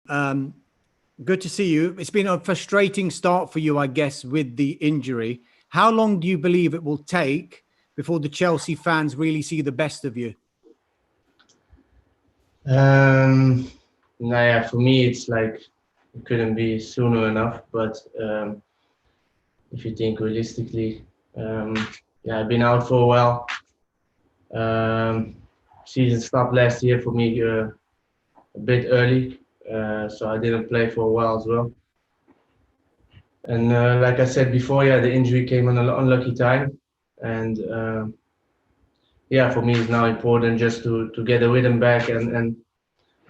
Good to see you. It's been a frustrating start for you, I guess, with the injury. How long do you believe it will take before the Chelsea fans really see the best of you? For me, it's like it couldn't be sooner enough. But if you think realistically, I've been out for a while. Season stopped last year for me a bit early, so I didn't play for a while as well. And like I said before, the injury came on an unlucky time, and for me it's now important just to get the rhythm back and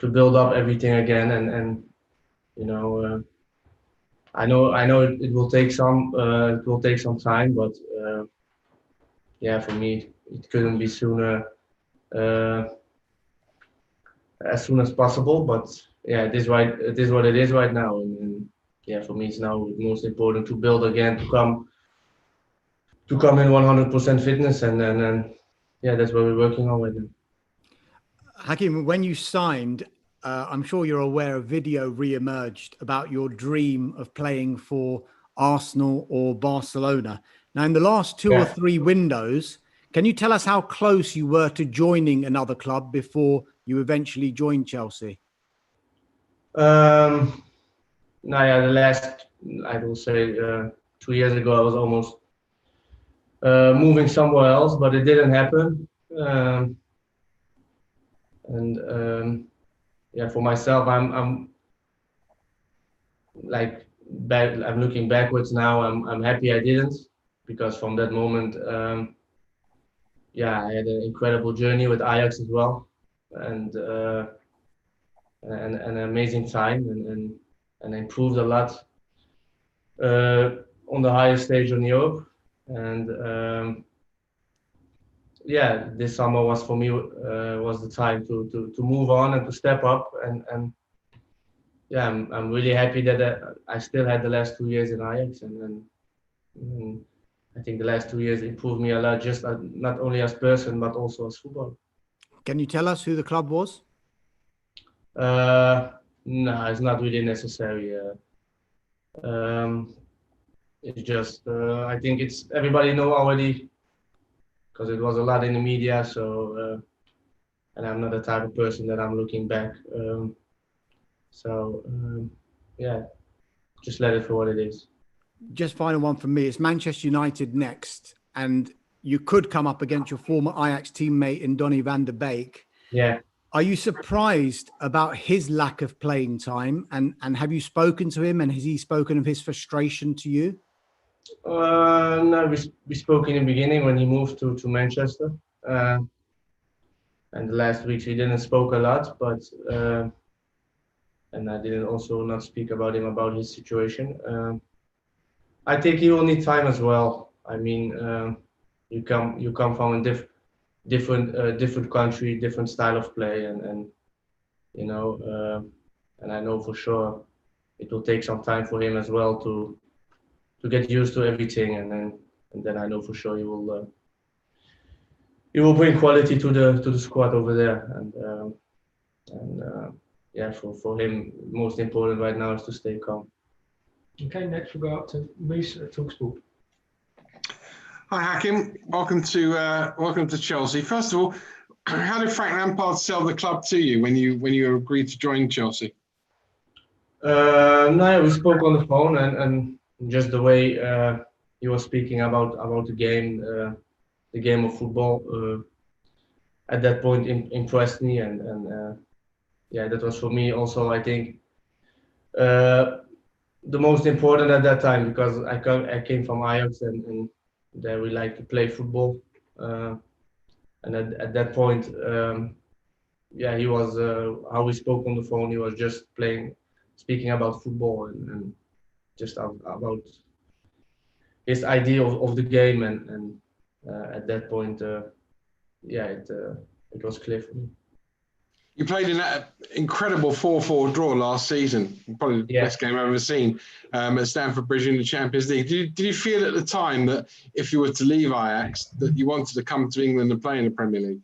to build up everything again. And I know it will take some time, but for me it couldn't be sooner, as soon as possible. But it is what it is right now. And for me it's now most important to build again, to come in 100% fitness, and then that's what we're working on right now. Hakim, when you signed, I'm sure you're aware a video re-emerged about your dream of playing for Arsenal or Barcelona. Now, in the last two or three windows, can you tell us how close you were to joining another club before you eventually joined Chelsea? The last, I will say, 2 years ago, I was almost moving somewhere else, but it didn't happen. For myself, I'm looking backwards now. I'm happy I didn't, because from that moment, I had an incredible journey with Ajax as well, and an amazing time, and improved a lot on the highest stage in Europe. And this summer was for me was the time to move on and to step up. And I'm really happy that I still had the last 2 years in Ajax, and I think the last 2 years improved me a lot, just not only as person but also as footballer. Can you tell us who the club was? No, it's not really necessary. It's just I think it's everybody know already, because it was a lot in the media. So and I'm not the type of person that I'm looking back. Just let it for what it is. Just final one from me. It's Manchester United next, and you could come up against your former Ajax teammate in Donny van de Beek. Yeah. Are you surprised about his lack of playing time? And have you spoken to him, and has he spoken of his frustration to you? No, we spoke in the beginning when he moved to Manchester. And the last weeks he didn't spoke a lot, but and I didn't also not speak about his situation. I think he will need time as well. I mean, you come from a different country, different style of play, and and I know for sure it will take some time for him as well to get used to everything, and then I know for sure he will bring quality to the squad over there. For him, most important right now is to stay calm. Okay, next we'll go up to Reece at TalkSport. Hi Hakim, welcome to Chelsea. First of all, how did Frank Lampard sell the club to you when you agreed to join Chelsea? We spoke on the phone, and just the way he was speaking about the game of football at that point impressed me, and that was for me also, I think, the most important at that time, because I came from Ajax, and there we like to play football, and at that point, he was how we spoke on the phone. He was just speaking about football, and just about his idea of the game, and at that point, it was clear for me. You played in that incredible 4-4 draw last season, probably the best game I've ever seen, at Stamford Bridge in the Champions League. Did you feel at the time that if you were to leave Ajax, that you wanted to come to England and play in the Premier League?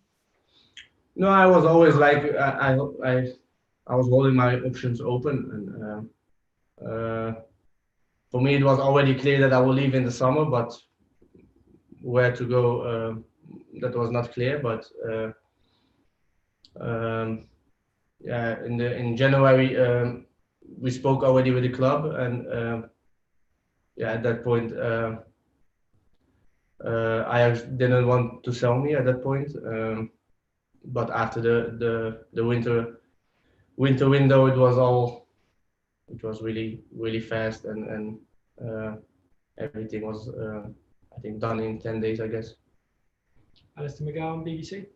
No, I was always like, I I was holding my options open, and for me it was already clear that I will leave in the summer, but where to go, that was not clear. But yeah, in January we spoke already with the club, and yeah, at that point Ajax didn't want to sell me at that point. But after the winter window, it was really fast, and everything was I think done in 10 days, I guess. Alistair McGowan, BBC.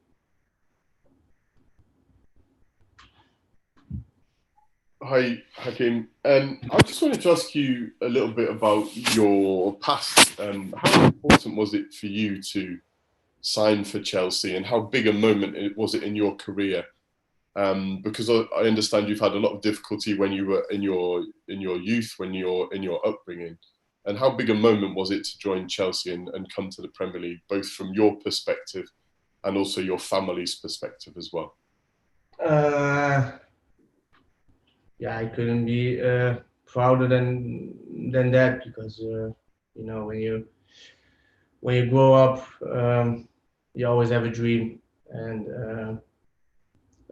Hi, Hakim. I just wanted to ask you a little bit about your past. How important was it for you to sign for Chelsea, and how big a moment was it in your career? Because I understand you've had a lot of difficulty when you were in your youth, when you're in your upbringing. And how big a moment was it to join Chelsea and come to the Premier League, both from your perspective and also your family's perspective as well? Yeah, I couldn't be prouder than that, because you know, when you grow up, you always have a dream, and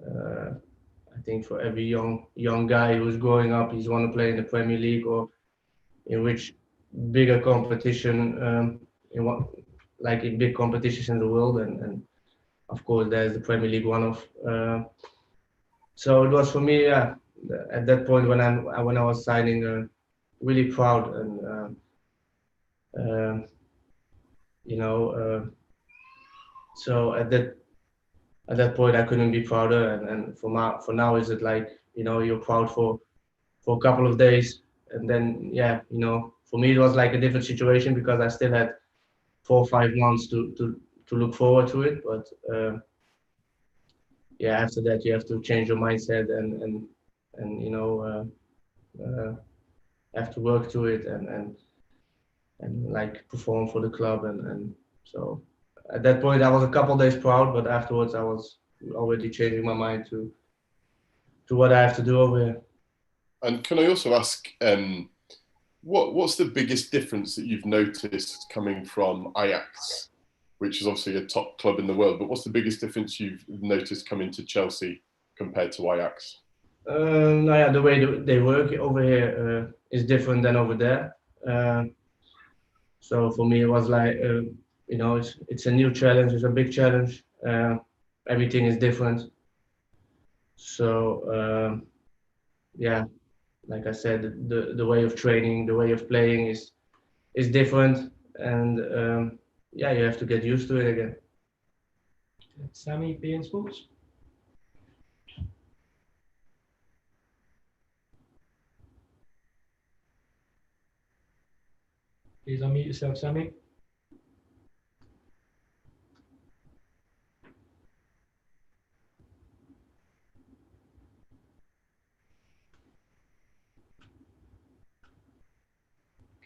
I think for every young guy who's growing up, he's want to play in the Premier League or in which bigger competition, like in big competitions in the world, and of course there's the Premier League one of. So it was for me, yeah, at that point when I was signing, really proud, and you know, so at that point I couldn't be prouder, and for now is it like, you know, you're proud for a couple of days, and then yeah, you know, for me it was like a different situation because I still had 4 or 5 months to look forward to it, but yeah, after that you have to change your mindset, and you know, have to work to it, and like perform for the club, and so at that point I was a couple of days proud, but afterwards I was already changing my mind to what I have to do over here. And can I also ask, what's the biggest difference that you've noticed coming from Ajax, which is obviously a top club in the world, but what's the biggest difference you've noticed coming to Chelsea compared to Ajax? Yeah, the way they work over here is different than over there. So for me, it was like, you know, it's a new challenge, it's a big challenge. Everything is different. So yeah, like I said, the way of training, the way of playing is different, and yeah, you have to get used to it again. Sammy, beIN Sports. Please unmute yourself, Sammy.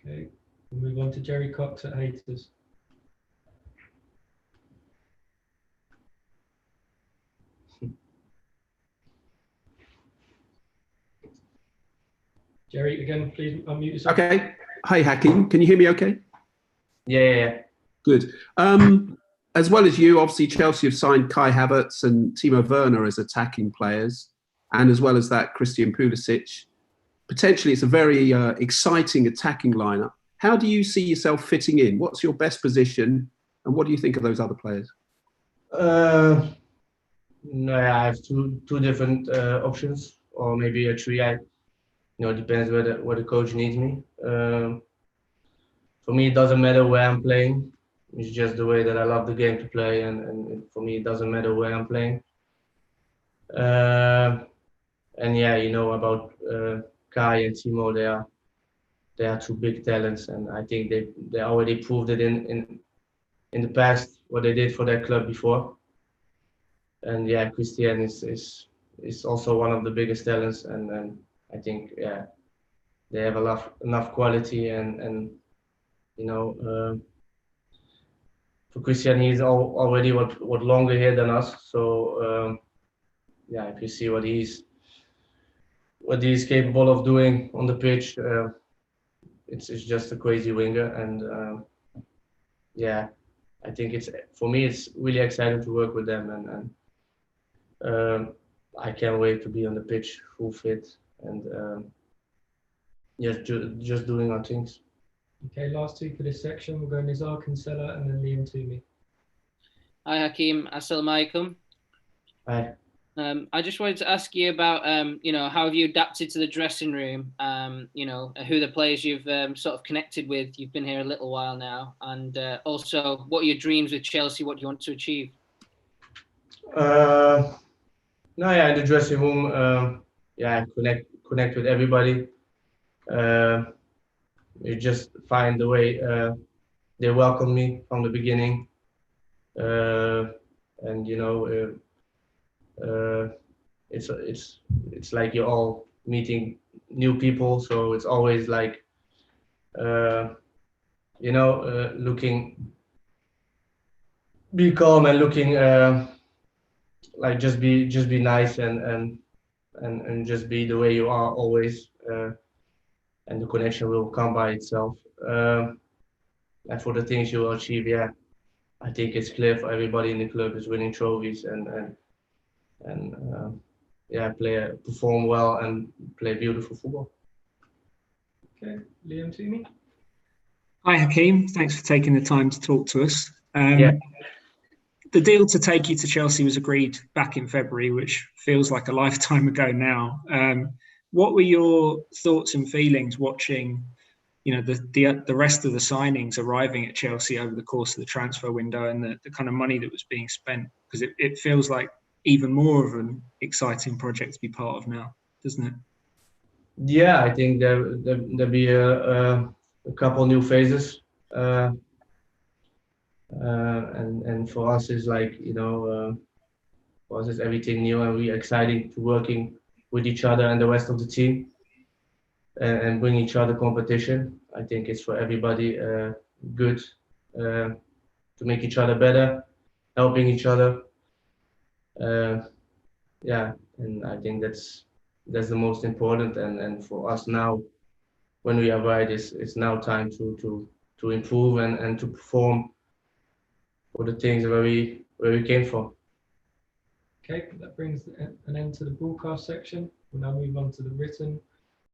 Okay, we'll move on to Jerry Cox at Haters. Jerry, again, please unmute yourself. Okay. Hi, Hakim. Can you hear me okay? Yeah. Good. As well as you, obviously, Chelsea have signed Kai Havertz and Timo Werner as attacking players, and as well as that, Christian Pulisic. Potentially, it's a very exciting attacking lineup. How do you see yourself fitting in? What's your best position, and what do you think of those other players? No, I have two different options, or maybe a three. You know, it depends where the coach needs me. For me, it doesn't matter where I'm playing. It's just the way that I love the game to play, and for me, it doesn't matter where I'm playing. And yeah, you know about Kai and Timo. They are two big talents, and I think they already proved it in the past what they did for their club before. And yeah, Christian is also one of the biggest talents, and I think, yeah, they have enough quality, and you know, for Christian, he's already what longer here than us. So yeah, if you see what he's what he's capable of doing on the pitch. It's just a crazy winger, and yeah, I think for me it's really exciting to work with them, and I can't wait to be on the pitch full fit and just doing our things. Okay, last two for this section. We'll go Nizar Kinsella and then Liam Toomey. Hi Hakim, assalamu alaikum. Hi. I just wanted to ask you about, how have you adapted to the dressing room? Who the players you've sort of connected with. You've been here a little while now, and also what are your dreams with Chelsea? What do you want to achieve? No, yeah, in the dressing room, I connect with everybody. You just find the way they welcome me from the beginning, and it's like you're all meeting new people, so it's always like be calm and looking like just be nice and just be the way you are always, and the connection will come by itself. And for the things you will achieve, I think it's clear for everybody in the club is winning trophies and perform well and play beautiful football. Okay, Liam Toomey. Hi Hakim, thanks for taking the time to talk to us. The deal to take you to Chelsea was agreed back in February, which feels like a lifetime ago now. What were your thoughts and feelings watching, the rest of the signings arriving at Chelsea over the course of the transfer window and the kind of money that was being spent? Because it feels like even more of an exciting project to be part of now, doesn't it? Yeah, I think there'll be a couple new phases, and for us is like for us is everything new, and we're excited to working with each other and the rest of the team, and bring each other competition. I think it's for everybody good to make each other better, helping each other. And I think that's the most important. And for us now, when we arrive, it's now time to improve and to perform for the things where we came from. Okay, that brings an end to the broadcast section. We'll now move on to the written